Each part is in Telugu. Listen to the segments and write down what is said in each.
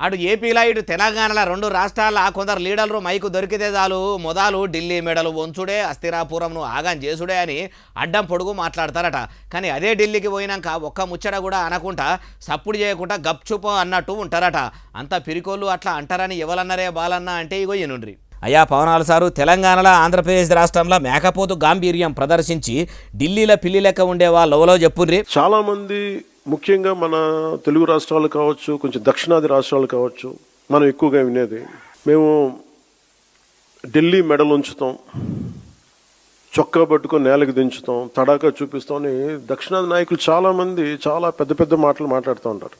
అటు ఏపీలో ఇటు తెలంగాణలో రెండు రాష్ట్రాల కొందరు లీడర్లు మైకు దొరికితే చాలు మొదలు ఢిల్లీ మెడలు వంచుడే అస్థిరాపురంను ఆగం చేసుడే అని అడ్డం పొడుగు మాట్లాడతారట. కానీ అదే ఢిల్లీకి పోయినాక ఒక్క ముచ్చట కూడా అనకుండా సప్పుడు చేయకుండా గప్చుప్ అన్నట్టు ఉంటారట. అంత పిరికోళ్ళు అట్లా అంటారని ఎవరన్నారే బాలన్న అంటే ఇగో ఎనుండ్రి. అయ్యా పవనాలు సారు, తెలంగాణలో ఆంధ్రప్రదేశ్ రాష్ట్రంలో మేకపోతు గాంభీర్యం ప్రదర్శించి ఢిల్లీలో పిల్లి లెక్క ఉండే వాళ్ళు చెప్పుర్రి. చాలా మంది ముఖ్యంగా మన తెలుగు రాష్ట్రాలు కావచ్చు, కొంచెం దక్షిణాది రాష్ట్రాలు కావచ్చు, మనం ఎక్కువగా వినేది మేము ఢిల్లీ మెడలు ఉంచుతాం, చొక్కా పట్టుకొని నేలకు దించుతాం, తడాకా చూపిస్తాం అని దక్షిణాది నాయకులు చాలామంది చాలా పెద్ద పెద్ద మాటలు మాట్లాడుతూ ఉంటారు.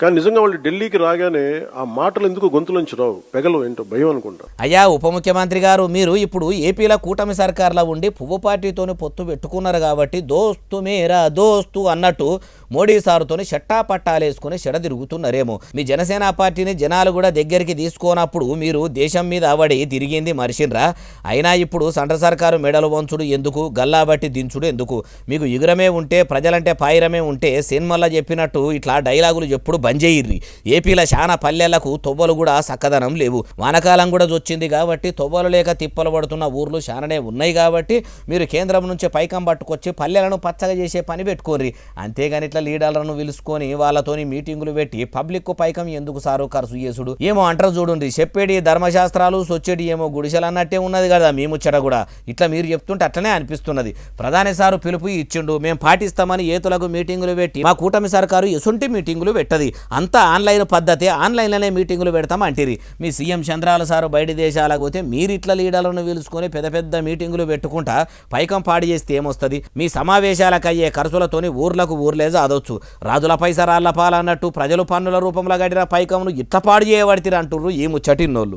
కానీ నిజంగా వాళ్ళు ఢిల్లీకి రాగానే ఆ మాటలు ఎందుకు గొంతులోంచి రావు, పెగలు ఏంటో భయం అనుకుంటా. అయ్యా ఉప ముఖ్యమంత్రి గారు, మీరు ఇప్పుడు ఏపీలో కూటమి సర్కార్లో ఉండి పువ్వు పార్టీతోని పొత్తు పెట్టుకున్నారు కాబట్టి దోస్తు మేరా దోస్తు అన్నట్టు మోడీ సారుతోని షట్టా పట్టాలేసుకుని చెడ తిరుగుతున్నారేమో. మీ జనసేన పార్టీని జనాలు కూడా దగ్గరికి తీసుకోనప్పుడు మీరు దేశం మీద అవడి తిరిగింది మరిచిన్రా. అయినా ఇప్పుడు సెంట్రల్ సర్కారు మెడలు వంచుడు ఎందుకు, గల్లా బట్టి దించుడు ఎందుకు? మీకు ఎగురమే ఉంటే, ప్రజలంటే పాయిరమే ఉంటే సినిమాల్లో చెప్పినట్టు ఇట్లా డైలాగులు ఎప్పుడు బంజేయిర్రి. ఏపీలో చాలా పల్లెలకు తొవ్వలు కూడా సక్కదనం లేవు. వానకాలం కూడా వచ్చింది కాబట్టి తొవ్వలు లేక తిప్పలు పడుతున్న ఊర్లు చాలానే ఉన్నాయి కాబట్టి మీరు కేంద్రం నుంచి పైకం పట్టుకొచ్చి పల్లెలను పచ్చగా చేసే పని పెట్టుకోర్రి. అంతేగాని ఇట్లా లీడర్లను పిలుచుకొని వాళ్ళతోని మీటింగులు పెట్టి పబ్లిక్ పైకం ఎందుకు సారు ఖర్చు చేసుడు? ఏమో అంటారు చూడండి, చెప్పేది ధర్మశాస్త్రాలు, సొచ్చేది ఏమో గుడిసెలు అన్నట్టే ఉన్నది కదా మీ ముచ్చట కూడా. ఇట్లా మీరు చెప్తుంటే అట్లనే అనిపిస్తున్నది. ప్రధాని సారు పిలుపు ఇచ్చిండు, మేము పాటిస్తామని ఏతులకు మీటింగులు పెట్టి మా కూటమి సర్కారు ఎసుంటి మీటింగులు పెట్టది. అంతా ఆన్లైన్ పద్ధతి, ఆన్లైన్లోనే మీటింగులు పెడతాం అంటిరి. మీ సీఎం చంద్రాల సారు బయట దేశాలకు పోతే మీరు ఇట్లా లీడర్లను పిలుచుకొని పెద్ద పెద్ద మీటింగులు పెట్టుకుంటా పైకం పాడి చేస్తే ఏమొస్తుంది? మీ సమావేశాలకు అయ్యే ఖర్చులతోని ఊర్లకు ఊర్లే చదవచ్చు. రాజుల పైస రాళ్ల పాలన్నట్టు ప్రజలు పన్నుల రూపంలో గడిన పైకంను ఇట్లా పాడు చేయబడితే అంటుర్రు ఈ ముచ్చటిన్నోళ్ళు.